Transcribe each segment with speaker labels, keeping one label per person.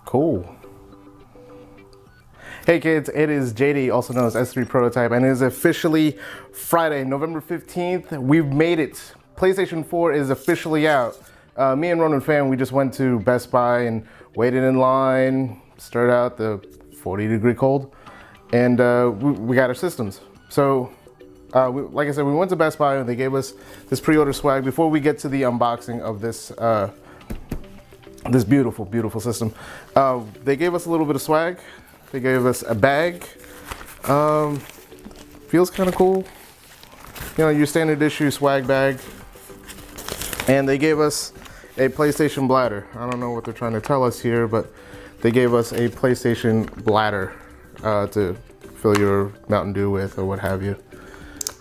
Speaker 1: Cool. Hey kids, it is JD, also known as S3 Prototype, and it is officially Friday, November 15th. We've made it. PlayStation 4 is officially out. Me and Ronan Fan, we just went to Best Buy and waited in line, stirred out the 40-degree cold, and we got our systems. So, like I said, we went to Best Buy and they gave us this pre-order swag. Before we get to the unboxing of this this beautiful, beautiful system, they gave us a little bit of swag. They gave us a bag. Feels kind of cool. You know, your standard issue swag bag. And they gave us a PlayStation bladder. I don't know what they're trying to tell us here, but they gave us a PlayStation bladder to fill your Mountain Dew with or what have you.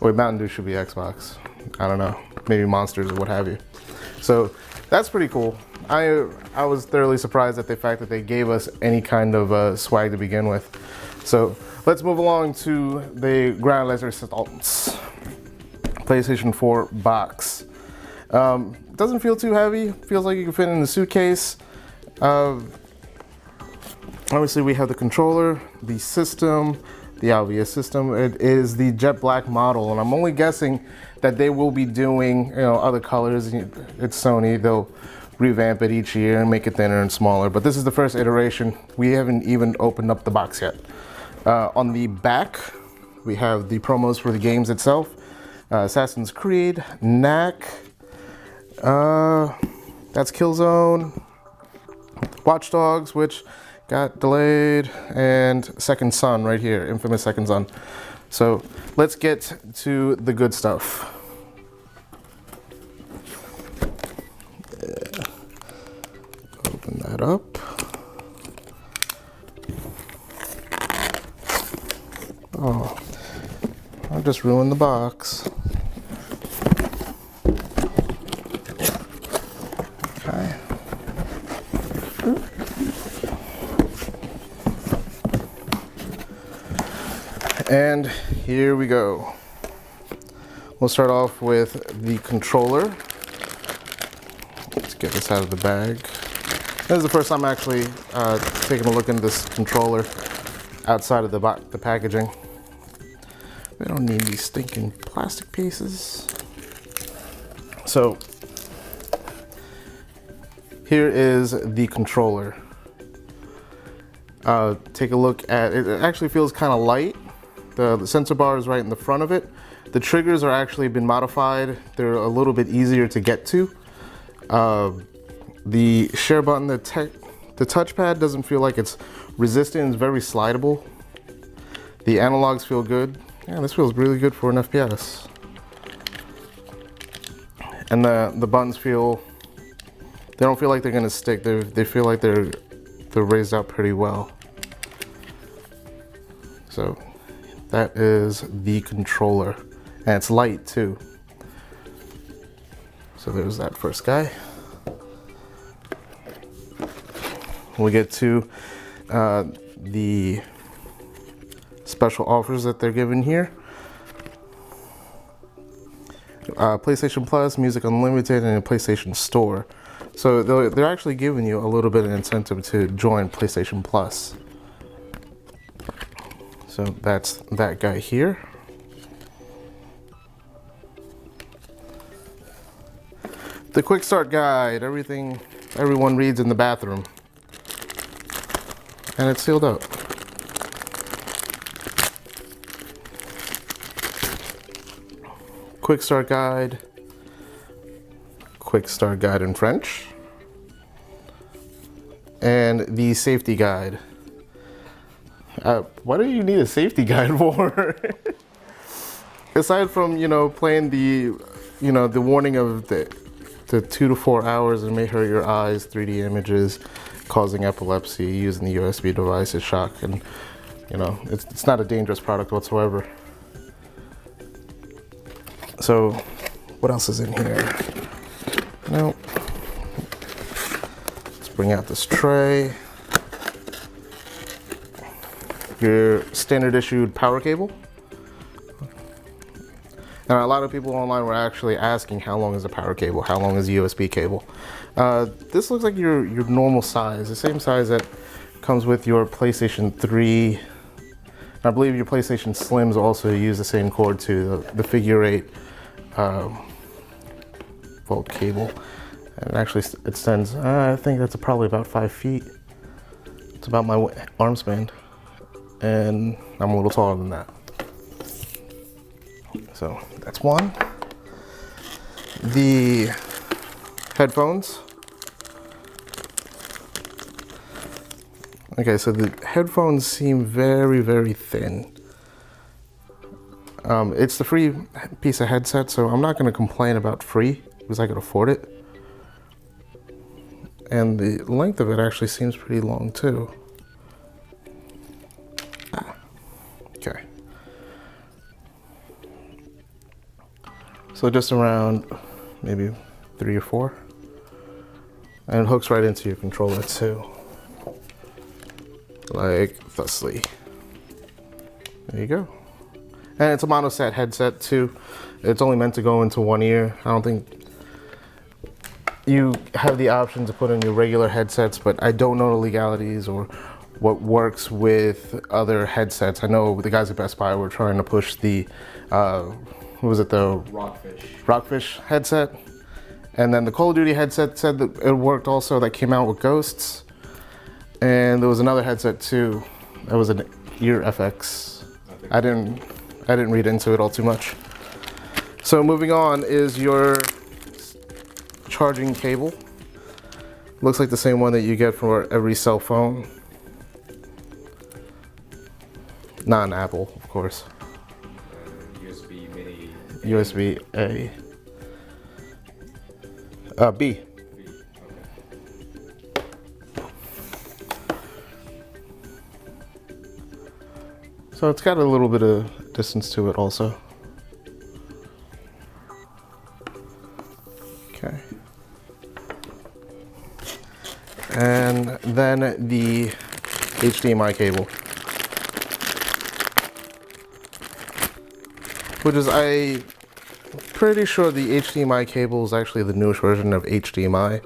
Speaker 1: Wait, Mountain Dew should be Xbox. I don't know, maybe Monsters or what have you. So that's pretty cool. I was thoroughly surprised at the fact that they gave us any kind of swag to begin with. So let's move along to the ground results. PlayStation 4 box. Doesn't feel too heavy. Feels like you can fit in the suitcase. Obviously we have the controller, the system, the obvious system. It is the jet black model, and I'm only guessing that they will be doing, you know, other colors. It's Sony. They'll revamp it each year and make it thinner and smaller, but this is the first iteration. We haven't even opened up the box yet. On the back, we have the promos for the games itself. Assassin's Creed, Knack, that's Killzone, Watch Dogs, which got delayed, and Second Son right here, infamous Second Son. So let's get to the good stuff. Open that up. Oh, I just ruined the box. Okay. And here we go. We'll start off with the controller. Let's get this out of the bag. This is the first time actually taking a look into this controller outside of the packaging. We don't need these stinking plastic pieces. So here is the controller. Take a look at it. It actually feels kind of light. The sensor bar is right in the front of it. The triggers are actually been modified. They're a little bit easier to get to. The share button, the touchpad doesn't feel like it's resistant. It's very slidable. The analogs feel good. Yeah, this feels really good for an FPS. And the buttons feel, they don't feel like they're gonna stick. They feel like they're raised out pretty well. So that is the controller, and it's light too. So there's that first guy. We get to the special offers that they're giving here. PlayStation Plus, Music Unlimited, and a PlayStation Store. So they're actually giving you a little bit of incentive to join PlayStation Plus. So that's that guy here. The quick start guide, everything everyone reads in the bathroom. And it's sealed up. Quick start guide. Quick start guide in French. And the safety guide. What do you need a safety guide for? Aside from, you know, playing the, you know, the warning of the 2 to 4 hours and may hurt your eyes, 3D images, causing epilepsy, using the USB device is shock, and you know, it's not a dangerous product whatsoever. So what else is in here? Nope. Let's bring out this tray. Your standard issued power cable. Now, a lot of people online were actually asking how long is a power cable, how long is a USB cable. This looks like your normal size, the same size that comes with your PlayStation 3. I believe your PlayStation Slims also use the same cord too, the figure 8 volt cable. And it actually extends, I think that's probably about 5 feet. It's about my arm span. And I'm a little taller than that. So that's one. The headphones. Okay, so the headphones seem very, very thin. It's the free piece of headset, so I'm not going to complain about free because I could afford it. And the length of it actually seems pretty long too. Okay. So just around maybe 3 or 4. And it hooks right into your controller too. Like thusly. There you go. And it's a mono-set headset too. It's only meant to go into one ear. I don't think you have the option to put in your regular headsets, but I don't know the legalities or what works with other headsets. I know the guys at Best Buy were trying to push the, what was it, the Rockfish headset. And then the Call of Duty headset said that it worked also, that came out with Ghosts. And there was another headset too. That was an Ear FX. I didn't read into it all too much. So moving on is your charging cable. Looks like the same one that you get for every cell phone. Not an Apple, of course.
Speaker 2: USB mini.
Speaker 1: USB A. B. So it's got a little bit of distance to it also. Okay. And then the HDMI cable. Which is, I'm pretty sure the HDMI cable is actually the newest version of HDMI.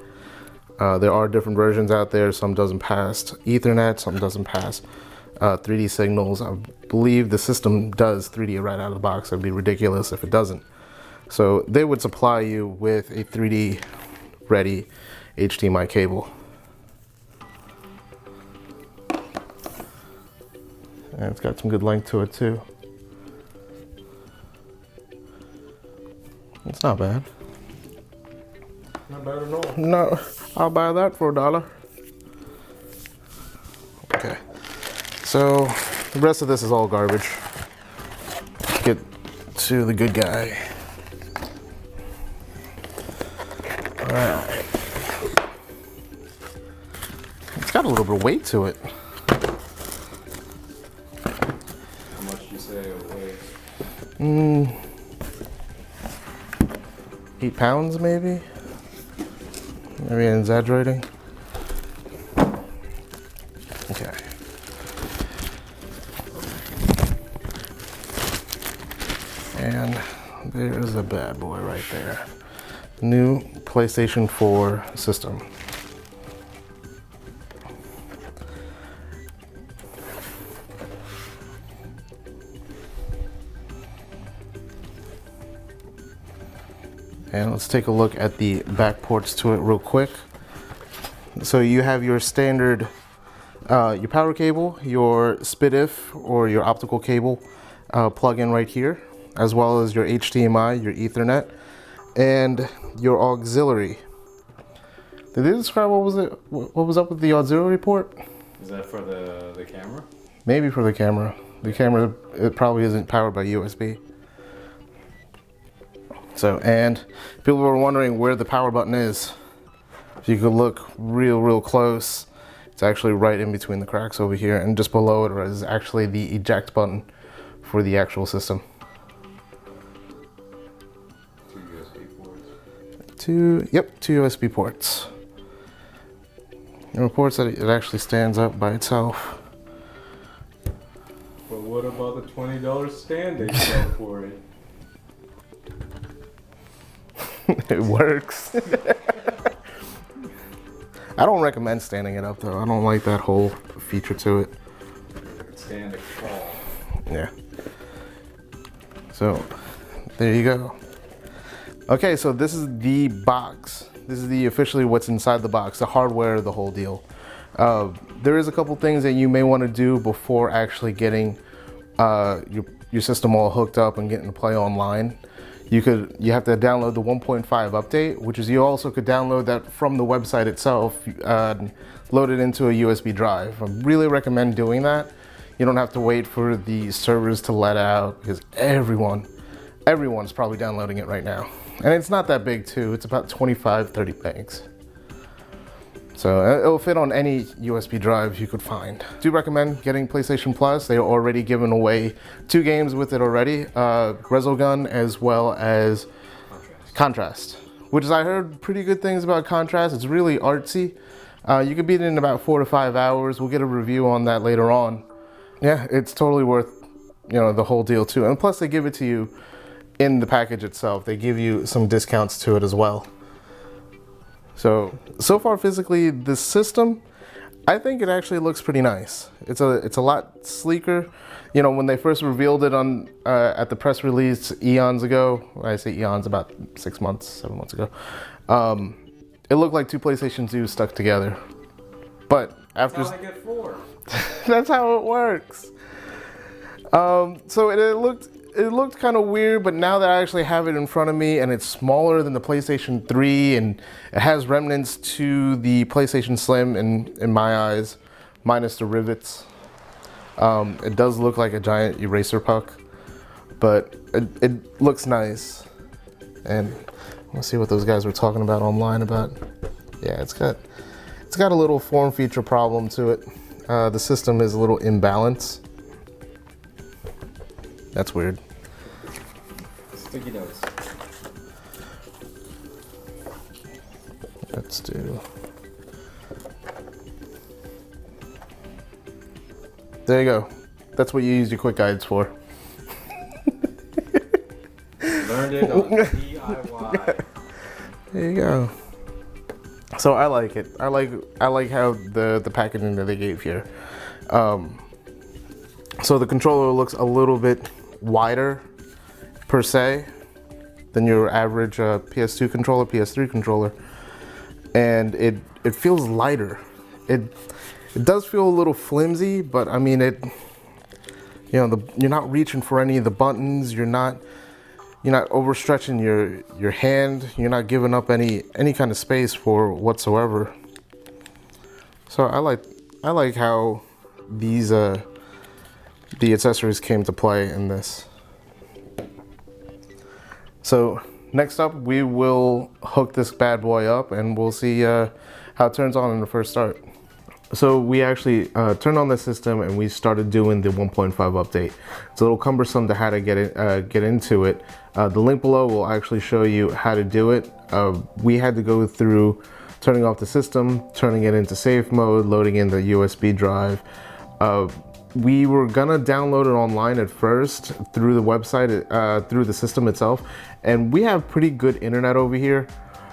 Speaker 1: There are different versions out there. Some doesn't pass Ethernet, some doesn't pass 3D signals. I believe the system does 3D right out of the box. It'd be ridiculous if it doesn't. So they would supply you with a 3D ready HDMI cable. And it's got some good length to it too. It's not bad.
Speaker 2: Not bad at all.
Speaker 1: No, I'll buy that for $1. Okay. So the rest of this is all garbage. Let's get to the good guy. All right. It's got a little bit of weight to it.
Speaker 2: How much do you say it weighs?
Speaker 1: 8 pounds maybe? Maybe I'm exaggerating. Okay. And there's a bad boy right there. New PlayStation 4 system. And let's take a look at the back ports to it real quick. So you have your standard, your power cable, your SPDIF or your optical cable plug-in right here, as well as your HDMI, your Ethernet, and your auxiliary. Did they describe what was up with the auxiliary port?
Speaker 2: Is that for the camera?
Speaker 1: Maybe for the camera. The camera, it probably isn't powered by USB. So, and people were wondering where the power button is. If you could look real close, it's actually right in between the cracks over here, and just below it is actually the eject button for the actual system.
Speaker 2: 2 USB ports.
Speaker 1: Two USB ports. It reports that it actually stands up by itself.
Speaker 2: But what about the $20 stand they sell for it?
Speaker 1: It works. I don't recommend standing it up though. I don't like that whole feature to it.
Speaker 2: Stand and crawl.
Speaker 1: Yeah. So there you go. Okay, so this is the box. This is the officially what's inside the box, the hardware, the whole deal. There is a couple things that you may want to do before actually getting your system all hooked up and getting to play online. You have to download the 1.5 update, which is you also could download that from the website itself, load it into a USB drive. I really recommend doing that. You don't have to wait for the servers to let out because everyone's probably downloading it right now. And it's not that big too. It's about 25, 30 megs. So it'll fit on any USB drive you could find. Do recommend getting PlayStation Plus. They're already giving away 2 games with it already. Resogun as well as Contrast. Which is, I heard pretty good things about Contrast. It's really artsy. You can beat it in about 4 to 5 hours. We'll get a review on that later on. Yeah, it's totally worth, the whole deal too. And plus they give it to you in the package itself. They give you some discounts to it as well. So far physically, this system, I think it actually looks pretty nice. It's a lot sleeker. When they first revealed it on at the press release eons ago, I say eons, about 6 months, 7 months ago, it looked like 2 PlayStation 2s stuck together. But after...
Speaker 2: That's how I get 4.
Speaker 1: That's how it works. So it looked kind of weird, but now that I actually have it in front of me and it's smaller than the PlayStation 3 and it has remnants to the PlayStation Slim in my eyes, minus the rivets. It does look like a giant eraser puck, but it looks nice. And let's see what those guys were talking about online about. Yeah, it's got a little form feature problem to it. The system is a little imbalanced. That's weird.
Speaker 2: Sticky notes.
Speaker 1: Let's do. There you go. That's what you use your quick guides for.
Speaker 2: Learned it on DIY.
Speaker 1: There you go. So I like it. I like how the packaging that they gave here. So the controller looks a little bit wider per se than your average PS2 controller, PS3 controller, and it feels lighter. It does feel a little flimsy, but I mean you're not reaching for any of the buttons. You're not overstretching your hand. You're not giving up any kind of space for whatsoever. So I like how these the accessories came to play in this. So next up, we will hook this bad boy up and we'll see how it turns on in the first start. So we actually turned on the system and we started doing the 1.5 update. It's a little cumbersome to how to get into it. The link below will actually show you how to do it. We had to go through turning off the system, turning it into safe mode, loading in the USB drive. We were gonna download it online at first through the website, through the system itself, and we have pretty good internet over here.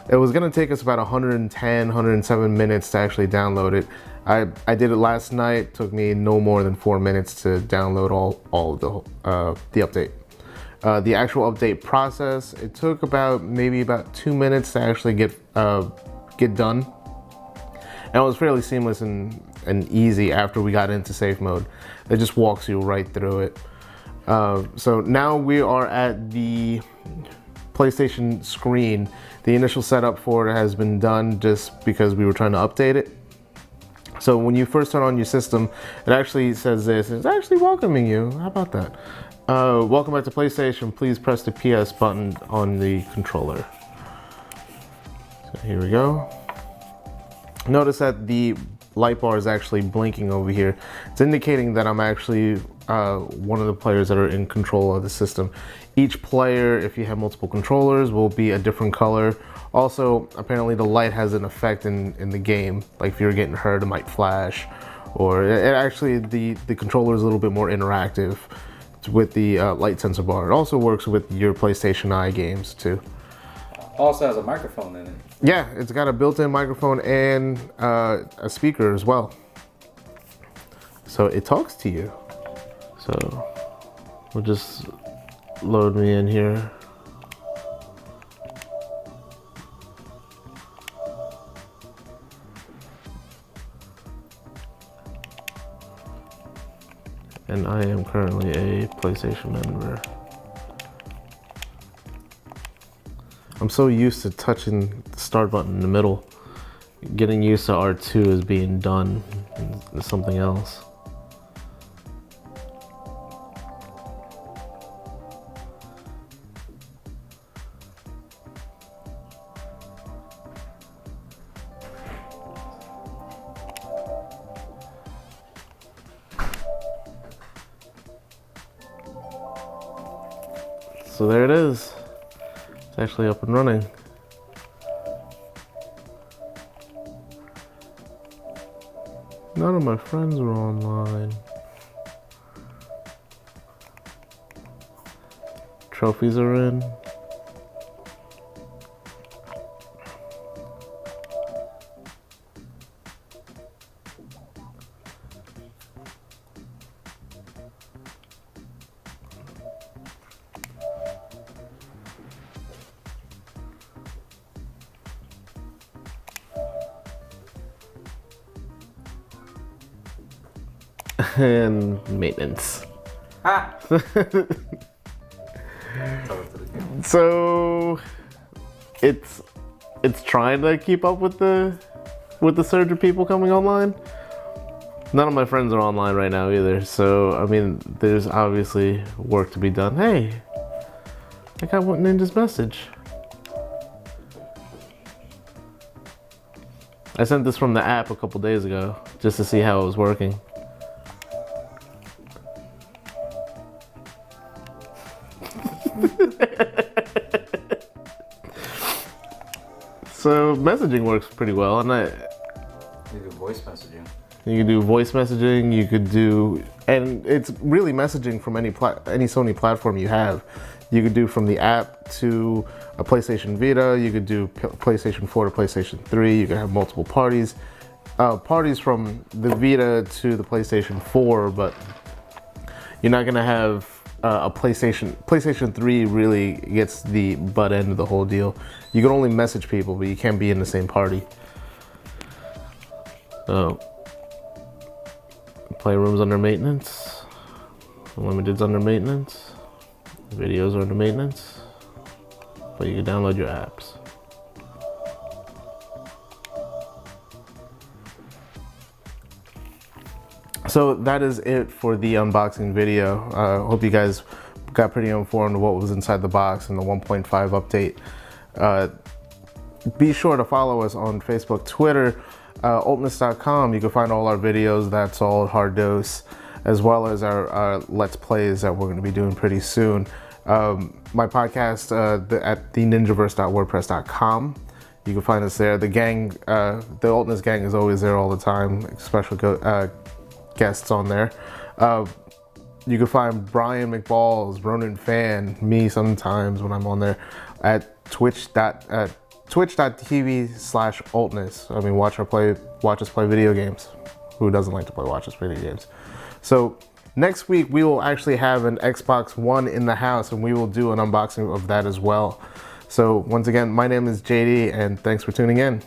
Speaker 1: It was gonna take us about 110, 107 minutes to actually download it. I did it last night. Took me no more than 4 minutes to download all of the update. The actual update process, it took maybe about 2 minutes to actually get done. And it was fairly seamless and easy after we got into safe mode. It just walks you right through it. So now we are at the PlayStation screen. The initial setup for it has been done just because we were trying to update it. So when you first turn on your system, it actually says this. It's actually welcoming you. How about that? Welcome back to PlayStation. Please press the PS button on the controller. So here we go. Notice that the light bar is actually blinking over here. It's indicating that I'm actually one of the players that are in control of the system. Each player, if you have multiple controllers, will be a different color. Also, apparently the light has an effect in the game. Like if you're getting hurt, it might flash. Or it actually, the controller is a little bit more interactive with the light sensor bar. It also works with your PlayStation Eye games too.
Speaker 3: Also has a microphone in it.
Speaker 1: Yeah, it's got a built-in microphone and a speaker as well. So it talks to you. So we'll just load me in here. And I am currently a PlayStation member. I'm so used to touching the start button in the middle. Getting used to R2 as being done and something else. So there it is. It's actually up and running. None of my friends are online. Trophies are in. And maintenance.
Speaker 3: Ha!
Speaker 1: So it's trying to keep up with the surge of people coming online. None of my friends are online right now either, so I mean there's obviously work to be done. Hey, I got one Ninja's message. I sent this from the app a couple days ago just to see how it was working. So messaging works pretty well, and
Speaker 3: You do voice messaging.
Speaker 1: you can do voice messaging. You could do, and it's really messaging from any Sony platform you have. You could do from the app to a PlayStation Vita. You could do PlayStation 4 to PlayStation 3. You could have multiple parties from the Vita to the PlayStation 4, but you're not gonna have a PlayStation 3 really gets the butt end of the whole deal. You can only message people, but you can't be in the same party. So, Playroom's under maintenance. Unlimited's under maintenance. Videos are under maintenance. But you can download your apps. So that is it for the unboxing video. Hope you guys got pretty informed of what was inside the box and the 1.5 update. Be sure to follow us on Facebook, Twitter, Ultness.com. You can find all our videos. That's all hard dose, as well as our Let's Plays that we're going to be doing pretty soon. My podcast at theninjaverse.wordpress.com. You can find us there. The gang, the Ultness gang is always there all the time. Special guests on there. You can find Brian McBalls, Ronan Fan, me sometimes when I'm on there at twitch.tv/Ultness. I mean, watch us play video games. Who doesn't like to watch us video games? So next week we will actually have an Xbox One in the house, and we will do an unboxing of that as well. So once again, my name is JD, and thanks for tuning in.